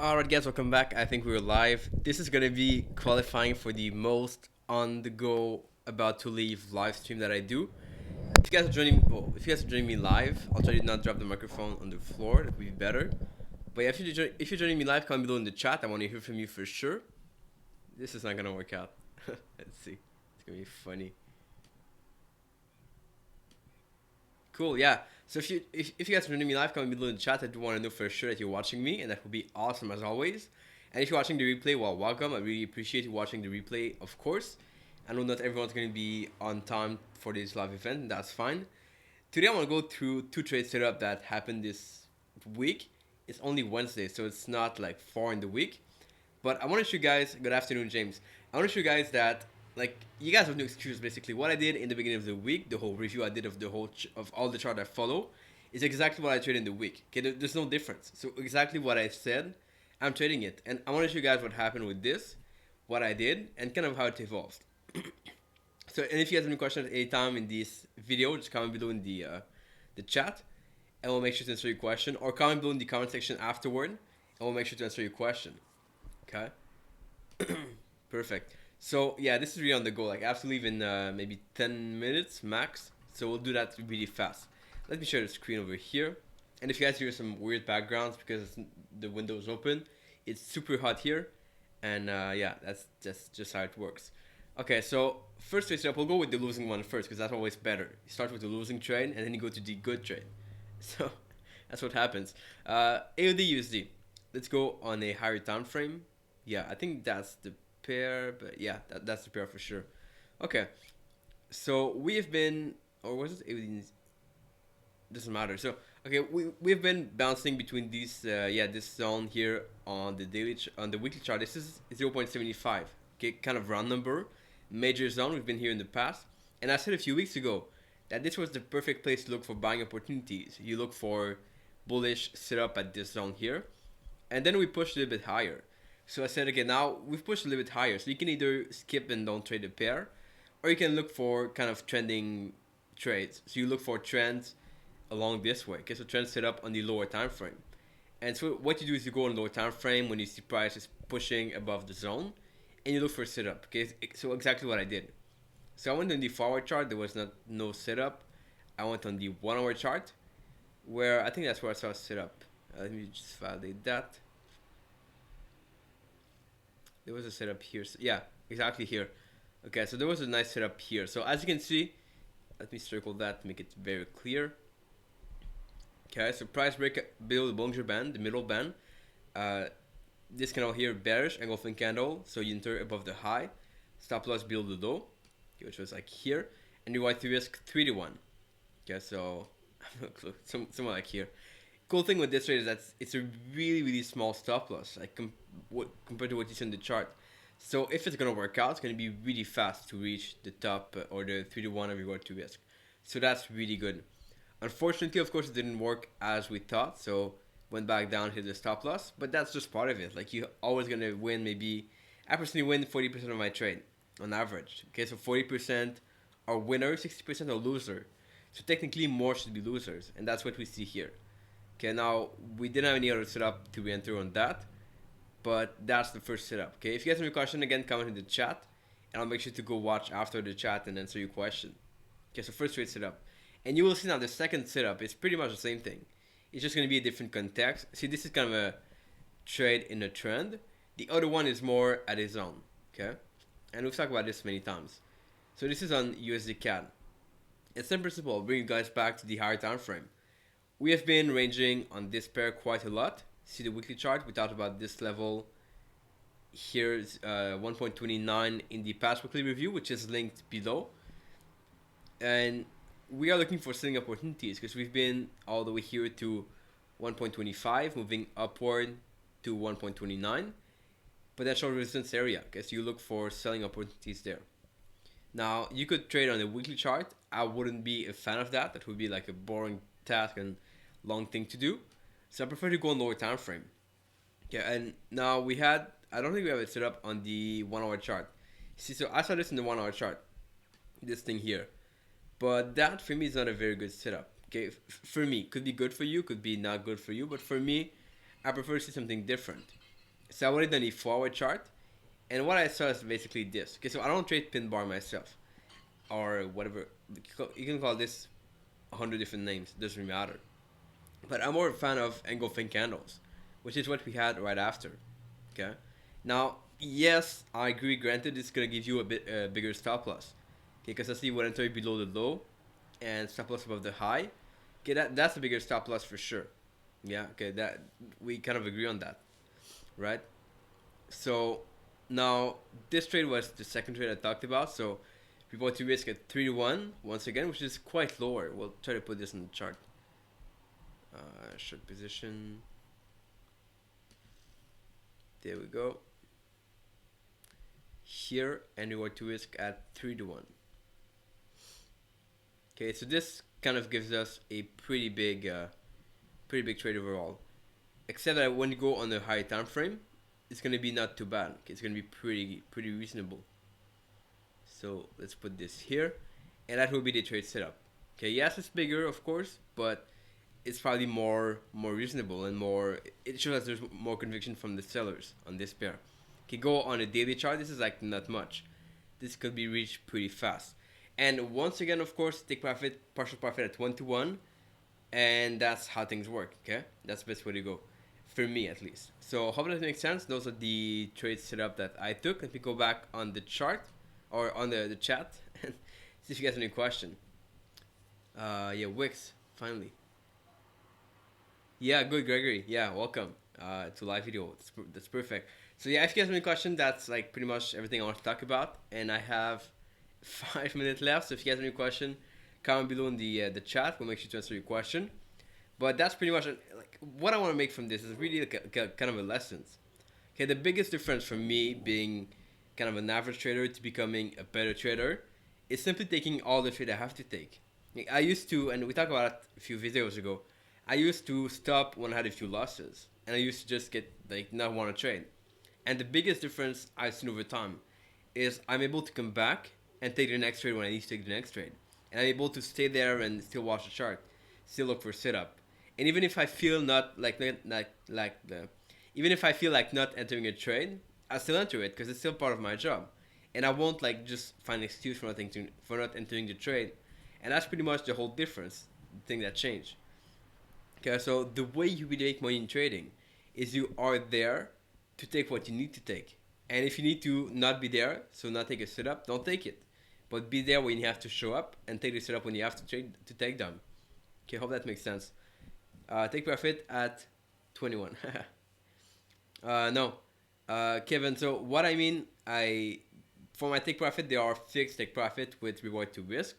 Alright guys, welcome back. I think we're live. This is gonna be qualifying for the most on the go about to leave live stream that I do. If you guys are joining me live, I'll try to not drop the microphone on the floor. That would be better. But yeah, if you're joining me live, comment below in the chat. I want to hear from you for sure. This is not gonna work out. Let's see. It's gonna be funny. Cool, yeah. So if you guys are joining me live, comment below in the chat. I do want to know for sure that you're watching me, and that would be awesome as always. And if you're watching the replay, well, welcome. I really appreciate you watching the replay, of course. I know not everyone's going to be on time for this live event, and that's fine. Today I want to go through two trade setup that happened this week. It's only Wednesday, so it's not like far in the week. But I want to show you guys. Good afternoon, James. I want to show you guys that you guys have no excuse. Basically, what I did in the beginning of the week, the whole review I did of the whole of all the chart I follow, is exactly what I trade in the week. Okay, there's no difference. So exactly what I said, I'm trading it, and I want to show you guys what happened with this, what I did, and kind of how it evolved. So, and if you guys have any questions at any time in this video, just comment below in the chat, and we'll make sure to answer your question, or comment below in the comment section afterward, and we'll make sure to answer your question. Okay. Perfect. So yeah, this is really on the go. Like I have to leave in maybe 10 minutes max. So we'll do that really fast. Let me share the screen over here. And if you guys hear some weird backgrounds because the window is open, it's super hot here. And yeah, that's just how it works. Okay, so first trade setup, we'll go with the losing one first because that's always better. You start with the losing trade and then you go to the good trade. So that's what happens. AUD USD. Let's go on a higher time frame. Yeah, I think that's the pair, but yeah, that's the pair for sure. Okay, so we have been, or was it? Doesn't matter. So okay, we've been bouncing between these, this zone here on the on the weekly chart. This is 0.75. Okay, kind of round number, major zone. We've been here in the past, and I said a few weeks ago that this was the perfect place to look for buying opportunities. You look for bullish setup at this zone here, and then we pushed a little bit higher. So I said, okay, now we've pushed a little bit higher. So you can either skip and don't trade a pair, or you can look for kind of trending trades. So you look for trends along this way. Okay, so trends set up on the lower time frame. And so what you do is you go on lower time frame when you see prices pushing above the zone, and you look for a setup. Okay, so exactly what I did. So I went on the forward chart. There was no setup. I went on the 1 hour chart, where I think that's where I saw a setup. Let me just validate that. There was a setup here. So yeah, exactly here. Okay, so there was a nice setup here. So as you can see, let me circle that to make it very clear. Okay, so price break below the Bollinger Band, the middle band. This candle here, bearish engulfing candle. So you enter above the high. Stop loss below the low, which was like here. And you want to risk 3 to 1. Okay, so somewhere like here. Cool thing with this trade is that it's a really small stop loss, like compared to what you see on the chart. So if it's gonna work out, it's gonna be really fast to reach the top or the 3 to 1 of your to risk. So that's really good. Unfortunately, of course, it didn't work as we thought. So went back down, hit the stop loss. But that's just part of it. Like you're always gonna win. Maybe I personally win 40% of my trade on average. Okay, so 40% are winners, 60% are loser. So technically, more should be losers, and that's what we see here. Okay, now we didn't have any other setup to enter on that, but that's the first setup. Okay, if you guys have any question, again, comment in the chat, and I'll make sure to go watch after the chat and answer your question. Okay, so first trade setup, and you will see now the second setup is pretty much the same thing. It's just gonna be a different context. See, this is kind of a trade in a trend. The other one is more at a zone. Okay, and we've talked about this many times. So this is on USD CAD. It's in principle. I'll bring you guys back to the higher time frame. We have been ranging on this pair quite a lot. See the weekly chart, we talked about this level. Here's 1.29 in the past weekly review, which is linked below. And we are looking for selling opportunities because we've been all the way here to 1.25, moving upward to 1.29. Potential resistance area, because you look for selling opportunities there. Now, you could trade on the weekly chart. I wouldn't be a fan of that. That would be like a boring task and long thing to do. So I prefer to go on lower time frame. Yeah, and now I don't think we have it set up on the 1 hour chart. See, so I saw this in the 1 hour chart. This thing here. But that for me is not a very good setup. Okay, for me, could be good for you, could be not good for you. But for me, I prefer to see something different. So I went on the forward chart, and what I saw is basically this. Okay, so I don't trade pin bar myself, or whatever. You can call this 100 different names. Doesn't really matter. But I'm more a fan of engulfing candles, which is what we had right after. Okay. Now, yes, I agree. Granted, it's gonna give you a bit bigger stop loss. Okay, because I see what enter below the low, and stop loss above the high. Okay, that's a bigger stop loss for sure. Yeah. Okay, that we kind of agree on that, right? So now this trade was the second trade I talked about. So we bought to risk at 3 to 1 once again, which is quite lower. We'll try to put this in the chart. Short position. There we go. Here, and we were to risk at 3 to 1. Okay, so this kind of gives us a pretty big trade overall. Except that when you go on the high time frame, it's gonna be not too bad. Okay, it's gonna be pretty reasonable. So let's put this here, and that will be the trade setup. Okay, yes, it's bigger, of course, but it's probably more reasonable and more. It shows that there's more conviction from the sellers on this pair. Okay, go on a daily chart. This is like not much. This could be reached pretty fast. And once again, of course, take profit, partial profit at 1 to 1, and that's how things work. Okay, that's the best way to go, for me at least. So hope that makes sense. Those are the trade setup that I took. Let me go back on the chart or on the chat and see if you guys have any question. Yeah, Wix finally. Yeah, good, Gregory. Yeah, welcome to live video. That's perfect. So yeah, if you guys have any question, that's like pretty much everything I want to talk about. And I have 5 minutes left. So if you guys have any question, comment below in the chat. We'll make sure to answer your question. But that's pretty much like what I want to make from this is really like a kind of a lessons. Okay, the biggest difference from me being kind of an average trader to becoming a better trader is simply taking all the trade I have to take. Like, I used to, and we talked about it a few videos ago. I used to stop when I had a few losses, and I used to just get like not want to trade. And the biggest difference I've seen over time is I'm able to come back and take the next trade when I need to take the next trade, and I'm able to stay there and still watch the chart, still look for setup. And even if I feel not like the, even if I feel like not entering a trade, I still enter it because it's still part of my job, and I won't like just find an excuse for not entering the trade, and that's pretty much the whole difference, the thing that changed. Okay, so the way you really make money in trading is you are there to take what you need to take. And if you need to not be there, so not take a setup, don't take it. But be there when you have to show up and take the setup when you have to trade to take them. Okay, hope that makes sense. Take profit at 21. No. Kevin, so what I mean, for my take profit, they are fixed take profit with reward to risk.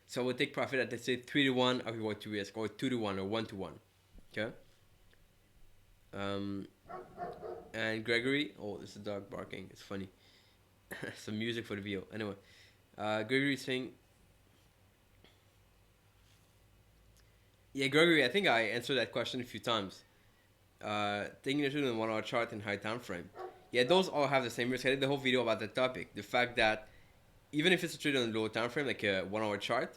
So I would take profit at, let's say, 3 to 1 of reward to risk, or 2 to 1 or 1 to 1. Okay. And Gregory, oh, this is a dog barking. It's funny. Some music for the video. Anyway, Gregory is saying, yeah, Gregory, I think I answered that question a few times. Taking a trade on 1 hour chart and high time frame. Yeah, those all have the same risk. I did the whole video about that topic. The fact that even if it's a trade on a low time frame, like a 1 hour chart,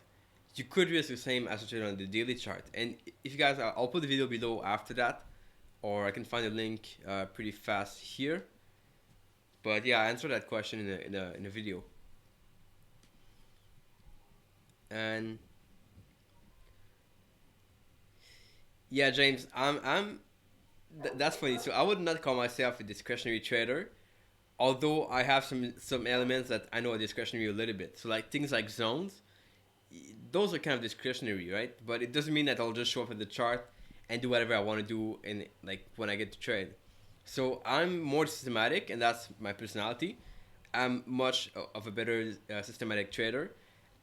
you could risk the same as a trade on the daily chart. And if you guys, I'll put the video below after that, or I can find a link pretty fast here. But yeah, I answered that question in a video. And yeah, James, that's funny. So I would not call myself a discretionary trader, although I have some elements that I know are discretionary a little bit. So like things like zones, those are kind of discretionary, right? But it doesn't mean that I'll just show up at the chart and do whatever I want to do in like when I get to trade. So I'm more systematic, and that's my personality. I'm much of a better systematic trader.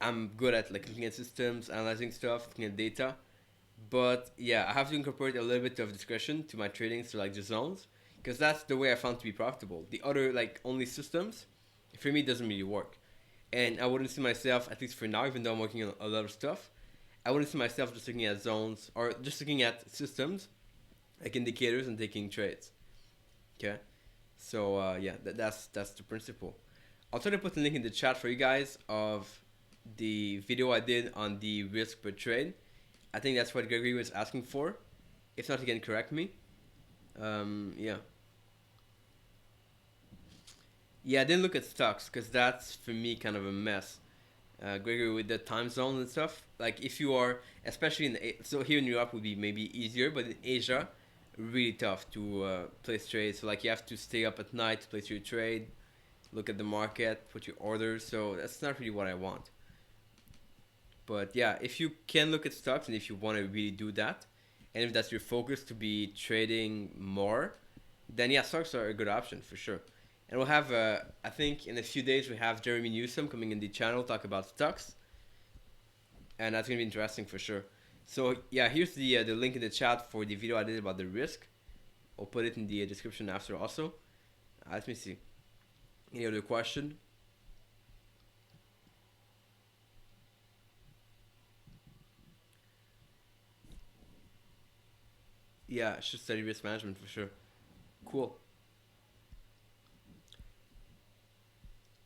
I'm good at like looking at systems, analyzing stuff, looking at data. But yeah, I have to incorporate a little bit of discretion to my trading, so like the zones, because that's the way I found to be profitable. The other like only systems, for me, doesn't really work. And I wouldn't see myself, at least for now, even though I'm working on a lot of stuff, I wouldn't see myself just looking at zones or just looking at systems, like indicators, and taking trades. Okay, so yeah, that's the principle. I'll try to put a link in the chat for you guys of the video I did on the risk per trade. I think that's what Gregory was asking for. If not, he can correct me. Yeah. Yeah, I didn't look at stocks because that's for me kind of a mess. Gregory, with the time zone and stuff. Like if you are, especially so here in Europe would be maybe easier, but in Asia, really tough to place trades. So like you have to stay up at night to place your trade, look at the market, put your orders. So that's not really what I want. But yeah, if you can look at stocks and if you want to really do that, and if that's your focus to be trading more, then yeah, stocks are a good option for sure. And we'll have, I think in a few days, we have Jeremy Newsom coming in the channel talk about stocks, and that's gonna be interesting for sure. So yeah, here's the link in the chat for the video I did about the risk. I'll put it in the description after also. Let me see. Any other question? Yeah, I should study risk management for sure. Cool.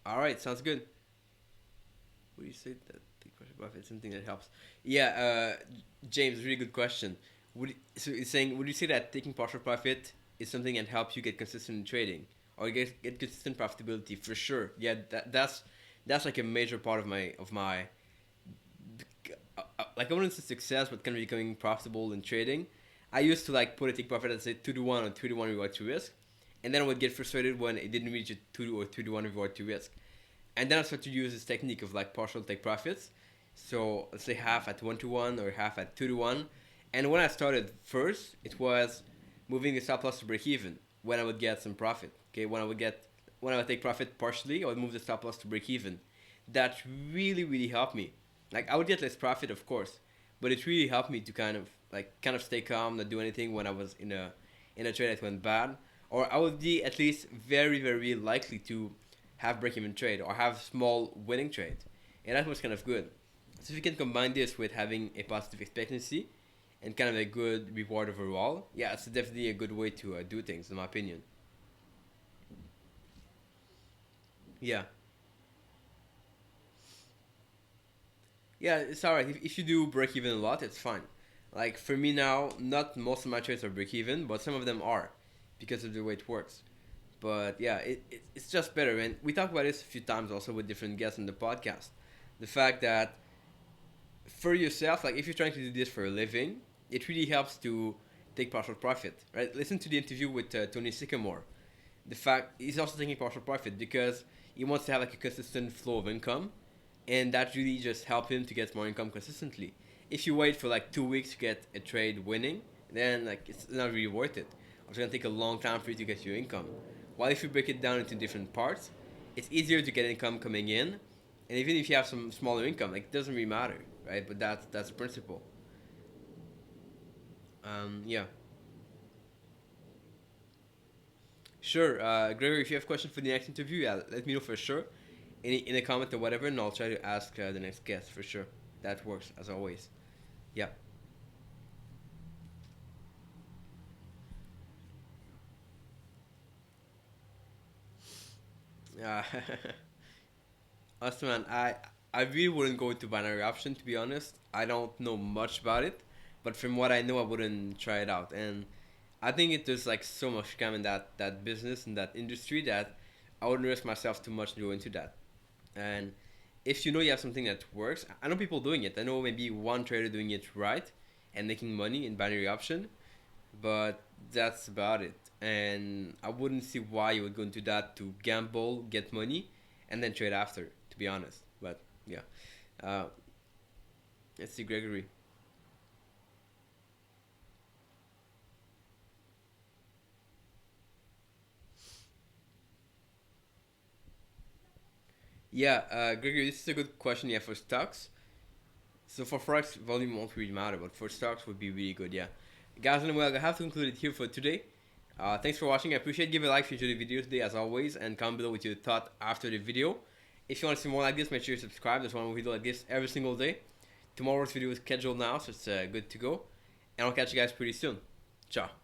All right, sounds good. Would you say that take partial profit is something that helps? Yeah, James, really good question. So you're saying, would you say that taking partial profit is something that helps you get consistent in trading or get consistent profitability? For sure. Yeah, that's like a major part of my like I wouldn't say success, but kind of becoming profitable in trading. I used to like put a take profit at say 2 to 1 or 3 to 1 reward to risk, and then I would get frustrated when it didn't reach a 2 or 3 to 1 reward to risk. And then I started to use this technique of like partial take profits. So let's say half at 1 to 1 or half at 2 to 1. And when I started first, it was moving the stop loss to break even when I would get some profit. Okay, when I would take profit partially, I would move the stop loss to break even. That really helped me. Like I would get less profit, of course, but it really helped me to kind of stay calm, not do anything when I was in a trade that went bad, or I would be at least very likely to have break even trade or have small winning trade, and that was kind of good. So if you can combine this with having a positive expectancy and kind of a good reward overall, yeah, it's definitely a good way to do things, in my opinion. Yeah, yeah, it's alright. If you do break even a lot, it's fine. Like for me now, not most of my trades are break even, but some of them are because of the way it works. But yeah, it's just better. And we talked about this a few times also with different guests on the podcast. The fact that for yourself, like if you're trying to do this for a living, it really helps to take partial profit, right? Listen to the interview with Tony Sycamore. The fact he's also taking partial profit because he wants to have like a consistent flow of income, and that really just help him to get more income consistently. If you wait for like 2 weeks to get a trade winning, then like it's not really worth it. It's gonna take a long time for you to get your income. While if you break it down into different parts, it's easier to get income coming in, and even if you have some smaller income, like it doesn't really matter, right? But that's the principle. Yeah, sure. Gregory, if you have questions for the next interview, yeah, let me know for sure, in a comment or whatever, and I'll try to ask the next guest for sure. That works as always. Yeah. Uh, Awesome, man. I really wouldn't go into binary option to be honest. I don't know much about it, but from what I know, I wouldn't try it out. And I think it there's like so much scam in that business and that industry that I wouldn't risk myself too much to go into that. And if you know you have something that works, I know people doing it. I know maybe one trader doing it right and making money in binary option, but that's about it. And I wouldn't see why you would go into that to gamble, get money, and then trade after. To be honest, but yeah. Uh, let's see, Gregory. Yeah, Gregory, this is a good question. Yeah, for stocks. So for forex, volume won't really matter, but for stocks would be really good. Yeah, guys, and well, I have to conclude it here for today. Thanks for watching. I appreciate. Give a like if you enjoyed the video today, as always, and comment below with your thought after the video. If you want to see more like this, make sure you subscribe. There's one more video like this every single day. Tomorrow's video is scheduled now, so it's good to go. And I'll catch you guys pretty soon. Ciao.